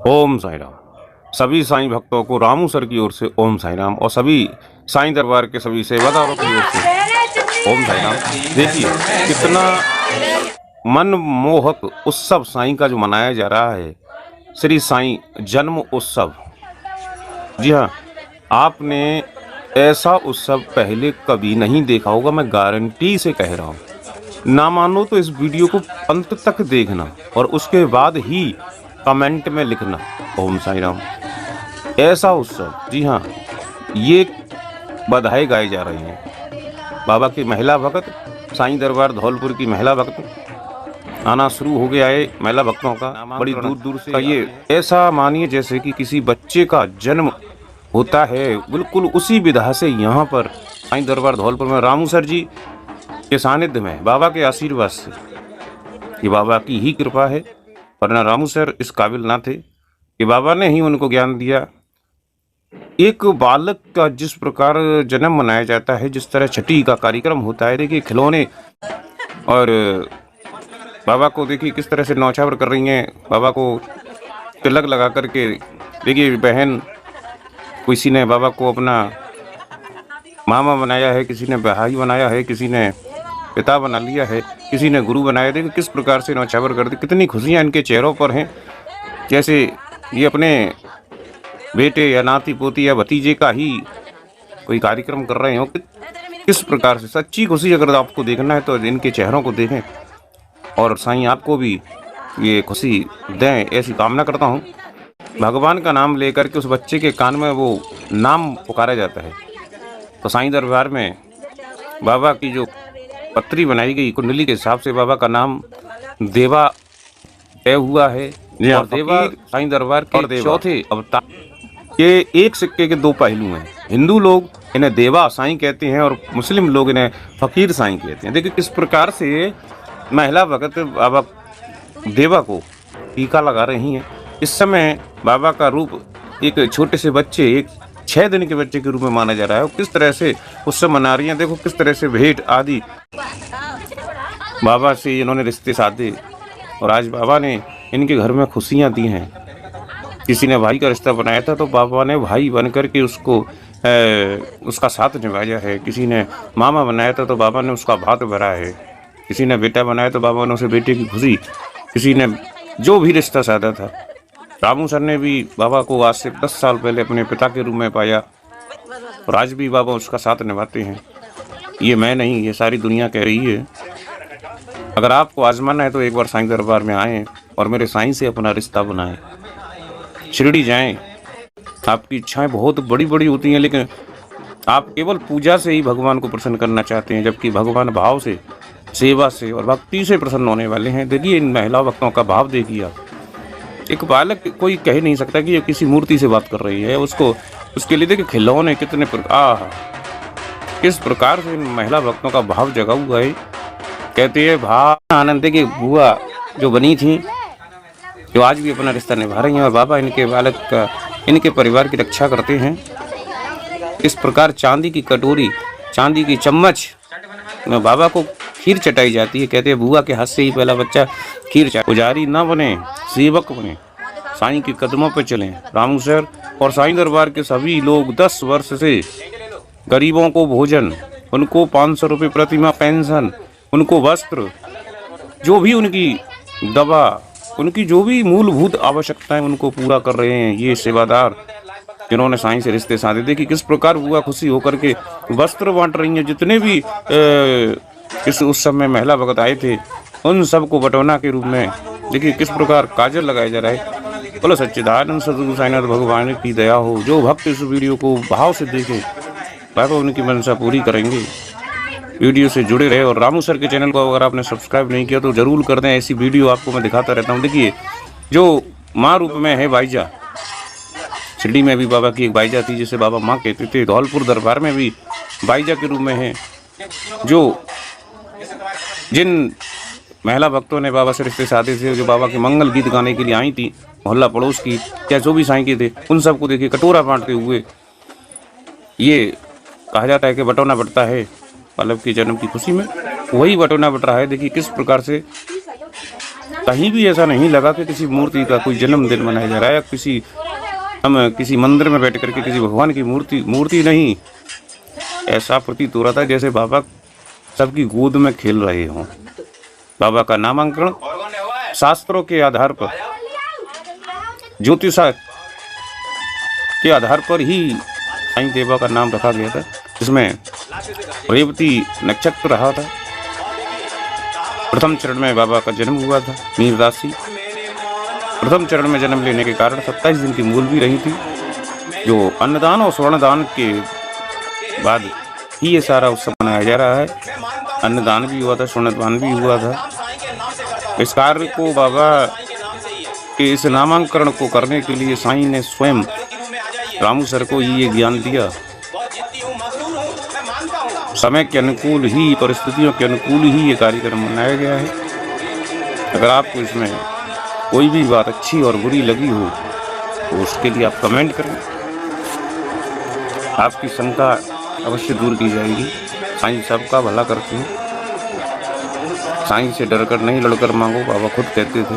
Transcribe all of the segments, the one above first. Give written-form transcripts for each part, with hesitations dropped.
ओम साईं राम। सभी साईं भक्तों को रामू सर की ओर से ओम साईं राम और सभी साईं दरबार के सभी सेवादारों की ओर से ओम साईं राम। देखिए कितना मनमोहक उत्सव साईं का जो मनाया जा रहा है, श्री साईं जन्म उत्सव। जी हाँ, आपने ऐसा उत्सव पहले कभी नहीं देखा होगा, मैं गारंटी से कह रहा हूँ। ना मानो तो इस वीडियो को अंत तक देखना और उसके बाद ही कमेंट में लिखना ओम साईं राम। ऐसा उत्सव, जी हाँ, ये बधाई गाई जा रही हैं। बाबा की महिला भक्त, साईं दरबार धौलपुर की महिला भक्त आना शुरू हो गया है। महिला भक्तों का बड़ी दूर दूर से ये ऐसा मानिए जैसे कि किसी बच्चे का जन्म होता है, बिल्कुल उसी विधा से यहाँ पर साईं दरबार धौलपुर में रामू सर जी के सानिध्य में बाबा के आशीर्वाद से, ये बाबा की ही कृपा है, वरना रामू सर इस काबिल ना थे कि बाबा ने ही उनको ज्ञान दिया। एक बालक का जिस प्रकार जन्म मनाया जाता है, जिस तरह छठी का कार्यक्रम होता है, देखिए खिलौने और बाबा को देखिए किस तरह से नौछावर कर रही हैं। बाबा को तिलक लगा करके देखिए बहन, किसी ने बाबा को अपना मामा बनाया है, किसी ने भाई बनाया है, किसी ने पिता बना लिया है, किसी ने गुरु बनाया। देखिए किस प्रकार से नौछावर कर दी, कितनी खुशियाँ इनके चेहरों पर हैं, जैसे ये अपने बेटे या नाती पोती या भतीजे का ही कोई कार्यक्रम कर रहे हो। किस प्रकार से सच्ची खुशी अगर आपको देखना है तो इनके चेहरों को देखें, और साईं आपको भी ये खुशी दें, ऐसी कामना करता हूँ। भगवान का नाम लेकर के उस बच्चे के कान में वो नाम पुकारा जाता है। तो साईं दरबार में बाबा की जो पत्री बनाई गई कुंडली के हिसाब से बाबा का नाम देवा तय हुआ है। और देवा साईं दरबार के चौथे अवतार। ये एक सिक्के के दो पहलू हैं। हिंदू लोग इन्हें देवा साईं कहते हैं और मुस्लिम लोग इन्हें फकीर साईं कहते हैं। देखिए किस प्रकार से महिला भगत बाबा देवा को टीका लगा रही हैं। इस समय बाबा का रूप एक छोटे से बच्चे, एक 6 दिन के बच्चे के रूप में माना जा रहा है। किस तरह से उत्सव मना रही हैं, देखो किस तरह से भेंट आदि बाबा से इन्होंने रिश्ते साधे और आज बाबा ने इनके घर में खुशियाँ दी हैं। किसी ने भाई का रिश्ता बनाया था तो बाबा ने भाई बन कर के उसका साथ निभाया है। किसी ने मामा बनाया था तो बाबा ने उसका भात भरा है। किसी ने बेटा बनाया तो बाबा ने उसे बेटे की खुशी, किसी ने जो भी रिश्ता साधा था। रामू सर ने भी बाबा को आज से 10 साल पहले अपने पिता के रूप में पाया और आज भी बाबा उसका साथ निभाते हैं। ये मैं नहीं, ये सारी दुनिया कह रही है। अगर आपको आजमाना है तो एक बार साईं दरबार में आएँ और मेरे साईं से अपना रिश्ता बनाएं, शिरडी जाएं। आपकी इच्छाएं बहुत बड़ी बड़ी होती हैं, लेकिन आप केवल पूजा से ही भगवान को प्रसन्न करना चाहते हैं, जबकि भगवान भाव से, सेवा से और भक्ति से प्रसन्न होने वाले हैं। देखिए इन महिला भक्तों का भाव देखिए आप। एक बालक कोई कह नहीं सकता कि ये किसी मूर्ति से बात कर रही है, उसको उसके लिए देखिए खिलौने कितने किस प्रकार से इन महिला भक्तों का भाव जगा हुआ है। कहते हैं भाव आनंद की बुआ जो बनी थी, जो आज भी अपना रिश्ता निभा रही हैं और बाबा इनके बालक का, इनके परिवार की रक्षा करते हैं। इस प्रकार चांदी की कटोरी, चांदी की चम्मच में बाबा को खीर चटाई जाती है। कहते हैं बुआ के हाथ से ही पहला बच्चा खीर चटा। पुजारी ना बने, सेवक बने, साईं के कदमों पर चलें। रामू सर और साईं दरबार के सभी लोग 10 वर्ष से गरीबों को भोजन, उनको 500 रुपये प्रतिमाह पेंशन, उनको वस्त्र, जो भी उनकी दवा, उनकी जो भी मूलभूत आवश्यकताएं उनको पूरा कर रहे हैं ये सेवादार, जिन्होंने साईं से रिश्ते साधे। देखिए किस प्रकार बुआ खुशी होकर के वस्त्र बांट रही हैं। जितने भी इस उत्सव में महिला भगत आए थे उन सबको बटौना के रूप में देखिए किस प्रकार काजल लगाया जा रहा है। बोलो सच्चिदानंद सद्गुरु साईनाथ भगवान की दया हो। जो भक्त इस वीडियो को भाव से देखे बाबा उनकी मनसा पूरी करेंगे। वीडियो से जुड़े रहे और रामू सर के चैनल को अगर आपने सब्सक्राइब नहीं किया तो ज़रूर कर दें। ऐसी वीडियो आपको मैं दिखाता रहता हूँ। देखिए जो माँ रूप में है बाईजा, शिरडी में भी बाबा की एक बाईजा थी जिसे बाबा माँ कहते थे। धौलपुर दरबार में भी बाईजा के रूप में है। जो जिन महिला भक्तों ने बाबा से रिश्ते साधे थे, जो बाबा के मंगल गीत गाने के लिए आई थी, मोहल्ला पड़ोस की या जो भी साईं के थे, उन सबको देखिए कटोरा बांटते हुए ये कहा जाता है कि बटौना बटता है बालक के जन्म की खुशी में, वही बटौना बट रहा है। देखिए किस प्रकार से कहीं भी ऐसा नहीं लगा कि किसी मूर्ति का कोई जन्मदिन मनाया जा रहा है, हम किसी मंदिर में बैठ करके किसी भगवान की मूर्ति नहीं। ऐसा प्रतीत हो रहा था जैसे बाबा सबकी गोद में खेल रहे हों। बाबा का नामांकन शास्त्रों के आधार पर, ज्योतिषा के आधार पर ही साईं देवा का नाम रखा गया था, जिसमें रेवती नक्षत्र रहा था। प्रथम चरण में बाबा का जन्म हुआ था। मीन राशि प्रथम चरण में जन्म लेने के कारण 27 दिन की मूल भी रही थी, जो अन्नदान और स्वर्णदान के बाद ही ये सारा उत्सव मनाया जा रहा है। अन्नदान भी हुआ था, स्वर्णदान भी हुआ था। इस कार्य को बाबा के इस नामांकन को करने के लिए साईं ने स्वयं रामू सर को ये ज्ञान दिया। समय के अनुकूल ही, परिस्थितियों के अनुकूल ही ये कार्यक्रम मनाया गया है। अगर आपको इसमें कोई भी बात अच्छी और बुरी लगी हो तो उसके लिए आप कमेंट करें। आपकी शंका अवश्य दूर की जाएगी। साईं सबका भला करते हैं। साईं से डरकर नहीं, लड़कर मांगो, बाबा खुद कहते थे।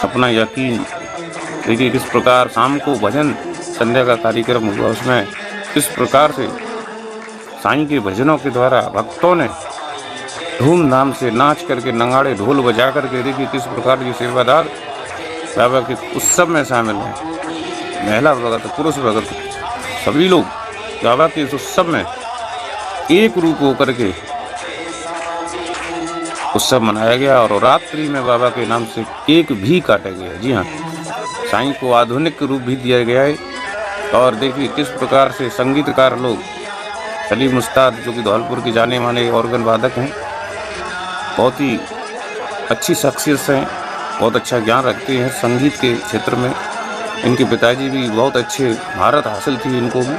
अपना यकीन देखिए किस प्रकार शाम को भजन संध्या का कार्यक्रम हुआ, उसमें किस प्रकार से साईं के भजनों के द्वारा भक्तों ने धूमधाम से नाच करके, नगाड़े ढोल बजा करके, देखिए किस प्रकार के सेवादार बाबा के उत्सव में शामिल हैं। महिला भगत, पुरुष भगत, सभी लोग बाबा के इस उत्सव में एक रूप होकर के उत्सव मनाया गया और रात्रि में बाबा के नाम से केक भी काटा गया। जी हाँ, साईं को आधुनिक रूप भी दिया गया है। और देखिए किस प्रकार से संगीतकार लोग, सलीम उस्ताद जो कि धौलपुर के जाने माने ऑर्गन वादक हैं, बहुत ही अच्छी शख्सियत हैं, बहुत अच्छा ज्ञान रखते हैं संगीत के क्षेत्र में। इनके पिताजी भी बहुत अच्छे, महारत हासिल थी इनको भी।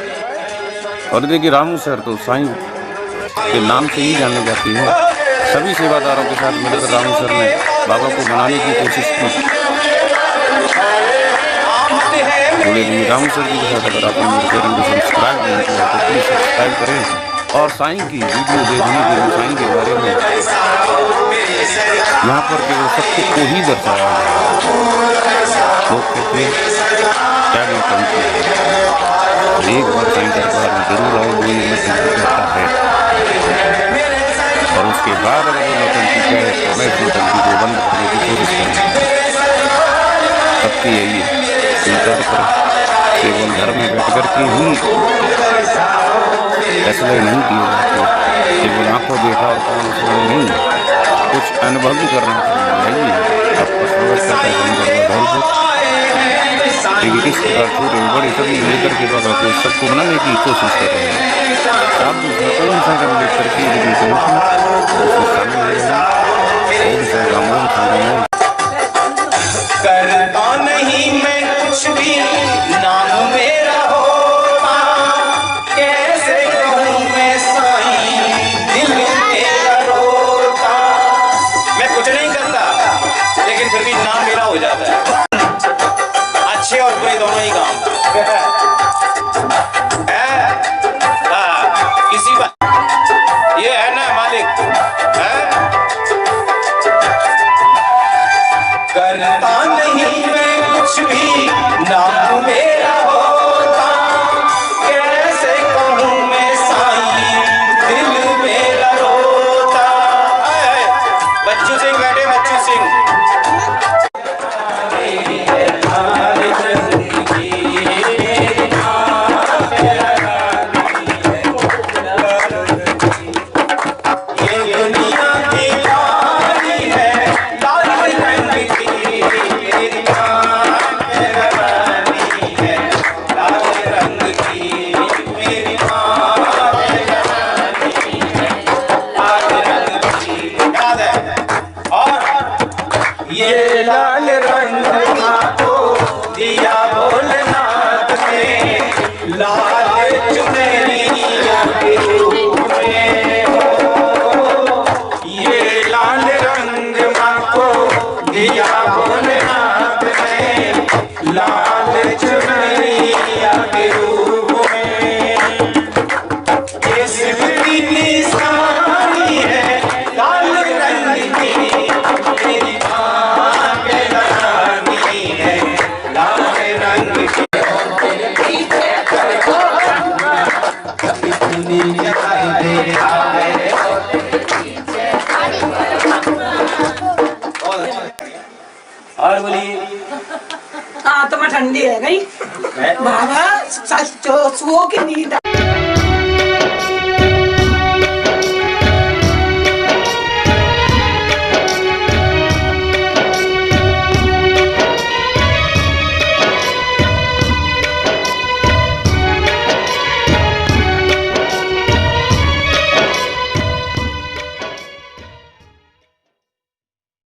और देखिए रामू सर तो साईं के नाम से ही जाने जाते हैं। सभी सेवादारों के साथ मिलकर रामू सर ने बाबा को मनाने की कोशिश की। रामू सर जी के साथ अगर आपने मेरे चैनल को सब्सक्राइब नहीं किया तो प्लीज़ सब्सक्राइब करें और साईं की वीडियो देखने के लिए साईं के बारे में यहाँ पर केवल सत्य को ही दर्शाया लोग कहते क्या नौटंकी है। एक बार साईं दरबार में जरूर आओ, वो नौटंकी कहता है और उसके बाद अगर वो नौटंकी कहे तो मैं इस नौटंकी को बंद करने की कोशिश करूँगा। सत्य यही है, स्वीकार करें। केवल घर में बैठ कर के ही फैसले नहीं किए जाते, केवल आंखों देखा और कानों सुना नहीं, कुछ अनुभव भी करना चाहिए। आपको स्वागत करता है धौलपुर। देखिए किस प्रकार छोटे बड़े सभी लेकर के बाबा को सबको बनाने की कोशिश कर रहे हैं। आप भी कौन सा कर लेकर के करता नहीं मैं कुछ भी, नाम मेरा होता, कैसे कहूँ मैं साईं, दिल मेरा रोता। मैं कुछ नहीं करता लेकिन फिर भी नाम मेरा हो जाता है। अच्छे और बुरे दोनों ही काम किसी बात ये है ना मालिक है? करता नहीं मैं कुछ भी, नाम मेरा होता, कैसे कहूँ मैं साईं, दिल मेरा रोता। बच्चू सिंह बैठे, बच्चू सिंह। ये लाल रंग को दिया भोलेनाथ ने, लाल चुनरिया के रूप में हो। ये लाल रंग को दिया भोलेनाथ ने, लाल चुनरिया के रूप में। ये सिर्फ निशानी है लाल रंग रंग और बोलिए। आत्मा ठंडी है गई बाबा, सच सुओ की नींद